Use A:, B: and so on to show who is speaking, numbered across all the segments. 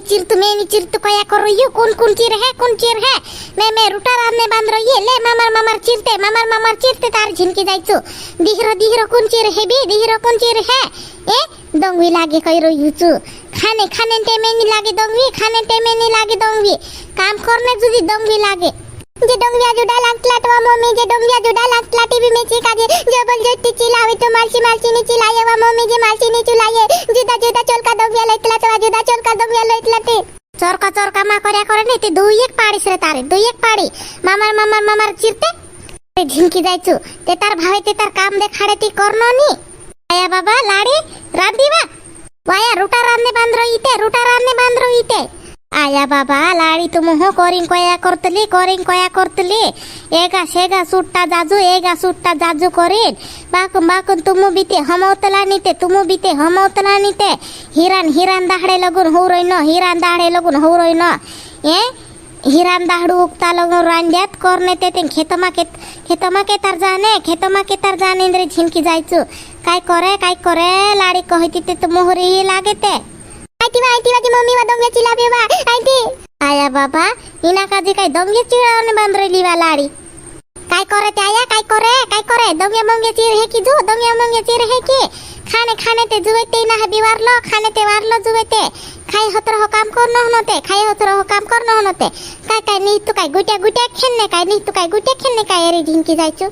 A: मैं नहीं चिर तो क्या कर रही हूँ कौन चिर है मैं रुटा रात में बांध रही है ले मामार चिरते तार झिनकी जायचो दिहरो कौन चिर है बे दिहरो कौन चिर है ए दंगवी लागे कई रही हूँ खाने टेमे नहीं लागे दंगवी खाने टेमे नहीं लागे दंगवी काम करने जुदी दंगवी लागे जे डोंगिया जुडा लागलाटवा मम्मी जे डोंगिया जुडा लागलाटी भी मेची काजे जबरदस्ती चिल्लावे तो मालची ने चिल्लाये वा मम्मी जे मालची ने चिल्लाये जुदा चोलका डोंगिया लइतला तो जुदा चोलका डोंगिया लइतलाते चोरका मा करया करे ने ते दुई एक पाड़ी से तारे दुई एक पाड़ी मामार चिरते ते झिनकी जायचो ते तार भावे ते तार काम देखाडे ती करनो नी आया बाबा लाडी रादीवा वाया रुटा रानने बांध रही ते आया बाबा लाडी तुम हो कोरिंग कोया करतली एगा शेगा सुट्टा जाजू करीन बाकुन तुमु बीते हमवतला नीते हिरान दाहडे लगुन हो रही न ए हिरान दाहडू उगता लगुन रांड्यात करने ते खेतमा के तार जाने इंद्रे झिनकी जायचो काय करे लाडी कहती ते तुम होरी लागे ते आईती मम्मी वा दंगे चिल्लावे वा आईती आया बाबा इना काजे काय दंगे चिल्लाने बांध रही वा लाडी काय करे ते आया काय करे दंगे मंगे चिर है की जो दंगे मंगे चिर है की खाने ते जुवे ते ना हबी वारलो खाने ते वारलो जुवे ते खाई हतर हो काम करनो हनते काय नी तू काय गुट्या खेलने काय रे झिनकी जायचो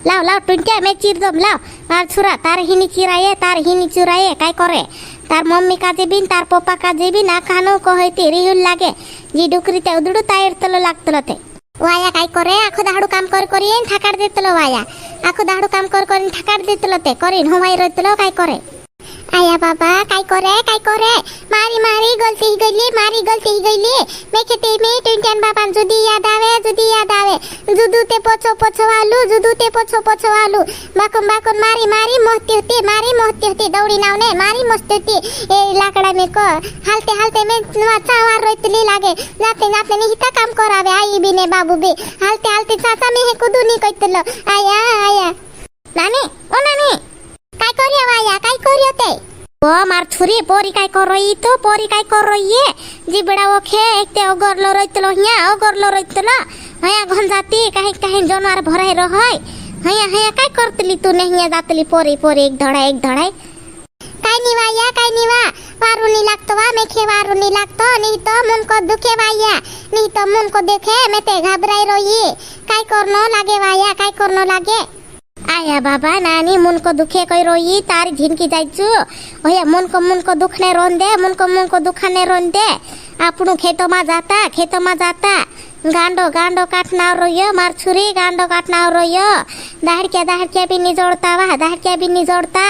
A: लाव टुंट्या मैं चिर दम लाव मार छुरा तार हिनी चुराये काय करे तार मम्मी काजे बिन तार पप्पा काजे बिन आखानो कहती रिहुल लागे जी डुकरी ते उदुडू तायर तलो लागतलो ते वाया काय करे आखो दाहडू काम करी ठाकाड देतलो वाया आखो दाहडू काम करी ठाकाड देतलो ते करीन होमाई रतलो काय करे आया बाबा काय करे मारी गलती ही गईली मैं खेते में टुंटन बाबा जुदी याद आवे जुदू ते पोछो आलू बाकुन मारी मोहती होती दौड़ी नावने मारी मस्त होती ए लाकड़ा में को हालते में चावार रोतली लागे जाते नहीं काम करावे आई भी ने बाबू भी हालते चाचा में कुदू नहीं कइतलो आया नानी काय करियो वाया काय करियो ते ओ मार छुरी पोरी काय कर रही है जी बड़ा ओखे एक ते ओगरलो रइतलो हया घन जाती काहे जानवर भराय रहय हया काय करतली तू नहीं जातली पोरी एक धड़ाई काय निवा वारुनी लागतो वा मेखे वारुनी लागतो नहीं तो मन को दुखे वाया नहीं तो मन को देखे मैं ते घबराई रही काय करनो लागे वाया काय करनो लागे आया बाबा नानी मन को दुखे कोई रोई तार झिनकी जायचू ओया मन को दुखने रोन दे आपनु खेतो मा जाता गांडो काटना रोयो मार छुरी गांडो काटना रोयो दाहड़किया भी नहीं जोड़ता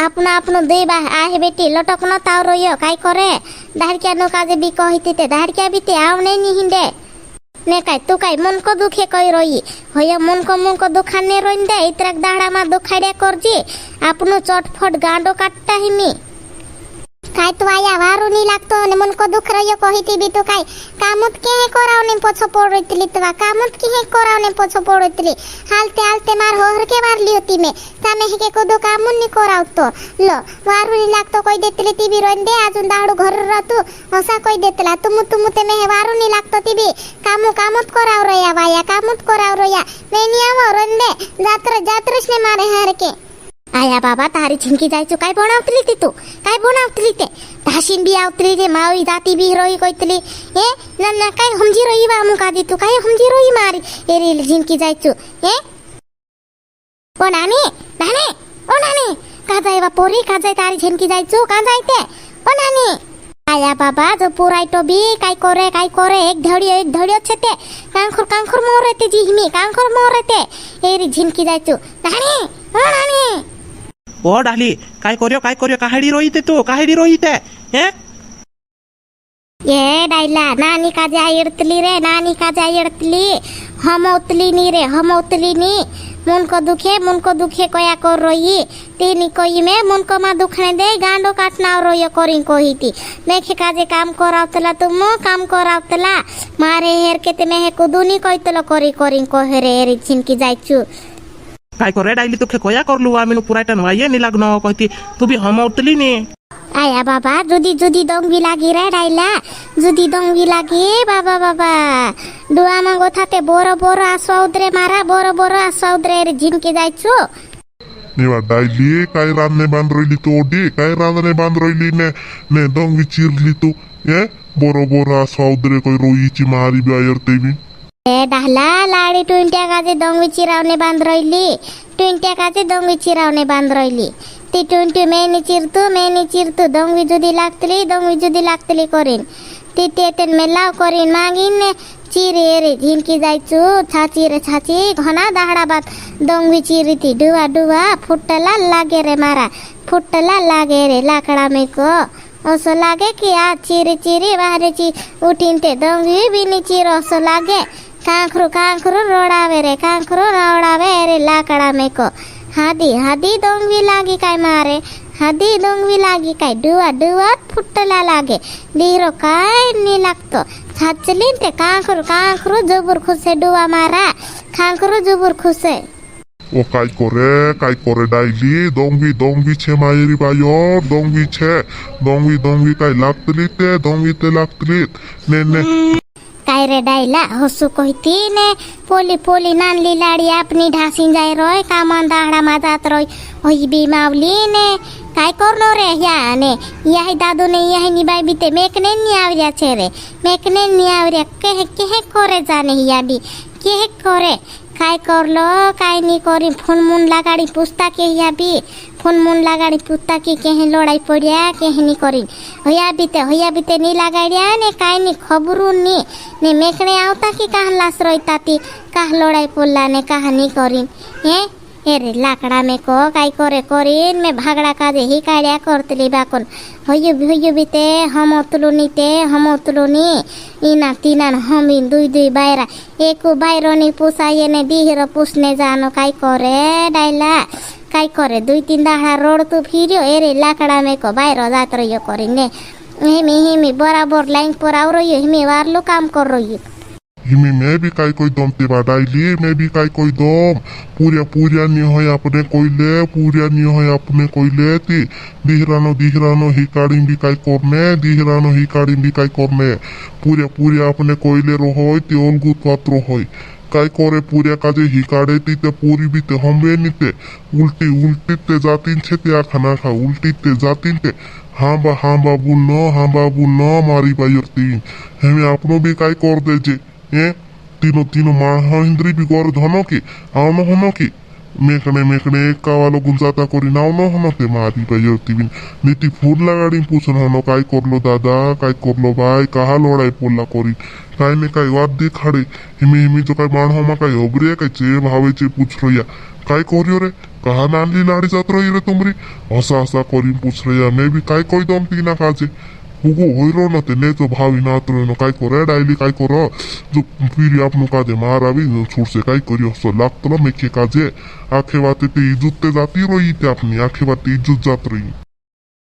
A: आपनु दे बा आहे बेटी लटकनो ताव रोयो काय करे दाहड़किया नो काजे भी कहिते ते दाहड़किया भी ते आवने नी हिंदे ने काय तू काय मन को दुखे कोई रोई होया मन को दुखाने रोइन दे इतराक दाड़ा मा दुखाड़े करजी आपनु चटफट गांडो काटता हिमी काय तू आया वारू नहीं लागतो ने मन को दुख रहियो कहिती भी तू काय कामुत के हे कोरावने पोछो पोड़तली तवा कामुत के हे कोरावने पोछो पोड़तली हालते मार होर के वारली होती में तामे हे के कोदो कामुन नि कोरावतो लो वारू नहीं लागतो कोई देतली टीवी रोइन दे आजुन दाड़ू घर रहतू हसा कोई देतला तुमु ते में वारू नहीं लागतो टीवी कामुत कोराव रोया वाया कामुत कोराव रोया मैं नहीं आवो रोइन दे जात्रस ने मारे हार के आया बाबा तारी झिनकी जायचो काय बनावतली ते ढाशीन भी आवतली रे मावी जाती भी रोई कोइतली ए नन्ना काय हमजी रोई बा मुका दी तू काय हमजी रोई मारी एरी झिनकी जायचो ए ओ नानी का जाय बा पोरी का जाय तारी झिनकी जायचो का जायते ओ नानी आया बाबा जो पुराइटो भी काय करे एक धड़ियो छते कांखुर मोरते जिहिमी कांखुर मोरते एरी झिनकी जायचो नानी
B: ओ डाली काय करियो काहेडी रोईते हैं
A: ये डाइला नानी का जाय एड़तली हमौतली नी मन को दुखे कोया कर रोई तेनी कोई में मन को मा दुखने दे गांडो काटना रोयो करी कोहीती मेखे काजे काम करावतला मारे हेर के ते मेहे कुदुनी कोइतलो करी कोहेरे एरी झिनकी जायचू
B: काय करे डाइली तो कोया करलु आमिनु पुराइटन वाये नि लागनो कहती तू भी हम उतली नी
A: আয়া বাবা যদি যদি দংবি লাগি রে ডাইলা যদি দংবি লাগি বাবা বাবা ডুয়া মাগো থাতে বড় বড় আসৌদ্রে মারা বড় বড় আসৌদ্রে ঝিনকে যাইছো
C: निवा डायली काय रांधणे बांध राहिली तू ओडी काय रांधणे बांध राहिली ने दंग विचिरली तू ये बरोबर सावद्रे कोई रोईची मारी बायर तेवी
A: ए डाहला लाडी टुंट्या काजे दंगवी चिरावणे बांध राहिली टुंट्या काजे दंगवी चिरावणे बांध राहिली ती टुंटी मेनी चिरतू दंगवी जुदी लागतली करीन ती तेतेन में लाव करीन मागीन चिरे रे झिनकी जायचो छाची रे छाची घना दाहडा बात दंगवी चिरीती डुवा डुवा फुटला लागे रे मारा फुटला लागे रे लाकडा में को असं लागे की आज चिरी चिरी बाहेरची उठीन ते दंगवी बिनी चिर असं लागे कांखरू रोडावे रे लाकडा में को हादी दंगवी लागी काय मारे हादी दंगवी लागी काय डुवा डुवा फुटला लागे डीरो काय नी लागतो छाचलीन ते कांखरू जबूर खुसे डुवा मारा कांखरू जबूर खुसे
C: ओ काय करे डायली दंगवी छे मायरी बायर दंगवी काय लागतली ते दंगवी ते लागतली ने
A: काय रे डायला हसू कहती ने पोली नानली लाडी आपनी ढासीन जाय रोय कामान दाहडा मा जात रोय होई बी मावली ने काय करनो रे या ने याही दादू ने याही निबाई बीते मेकने नी आवरिया छे रे मेकने नी आवरिया केहे करे जाने या बी केहे करे काय करलो काय नी करी फोन मुन लगाड़ी पुस्ता के या बी फोन मुन लगाड़ी पुस्ता की केहे लड़ाई पड़िया केहे नी करी होया बीते नी लगाड़िया ने काय नी खबरू नी ने मेकने आवता की काह लास रोईताती काह लड़ाई पड़ला ने काह नी करी हे एरे लाकड़ा में को काय करे करीन में भागड़ा काजे ही काड़िया करतली बाकोन होयो बीते हम तुलुनी इना तीना हमिन दुई बायरा एको बायरोनी पुसाये ने दीहरो पुसने जानो काय करे डायला काय करे 2-3 दाहड़ा रोड तू फिरियो एरे लाकड़ा में को बायरो जात रहियो करीने हेमी बराबर लाइन पर आव रहियो हेमी वारलो काम कर रहियो
C: हिमी मैं भी काय कोई दम ते डायली मैं भी काय कोई दम पूरिया नी होय अपने कोइले ती दिहरानो ही काड़ी भी काय करने पूरिया अपने कोइले रोहोय ती ओलगुत पात्रो होय काय करे पूरिया काजे ही काड़े ती ते पूरी भी ते हमबे नीते उल्टी ते जातीन छे ते खाना खा उल्टी ते जातीन ते हांबा बुनो मारी बायरती हमें अपनो भी काय कर दे जे ए तीनो माहिंद्री भी गौर धनो की आवनो हनो की मेकने एक कावालो गुंजाता करी नावनो हनो ते मारी बायरती बिन नीति फूल लगाड़ी पूछन हनो काय करलो दादा काय करलो भाई कहा लड़ाई पोला करी काय ने काय वाद दे खड़े हिमी तो काय माण होमा काय होबरे काय चे भावे चे पूछ रहिया काय करियो रे कहा नानली लाड़ी जात रही रे तुमरी हसा करी पूछ रहिया मैं भी काय कोई दम तीना काजे हुगो होइरो न ते ने तो भावी नात रो न काय करे डायली काय करो जो फिर आपनो काजे मारा भी छोड़ से काय करियो सो लागतलो मेके काजे आखे बाते ते इज्जत ते जाती रही ते अपनी आखे बाते इज्जत जात रही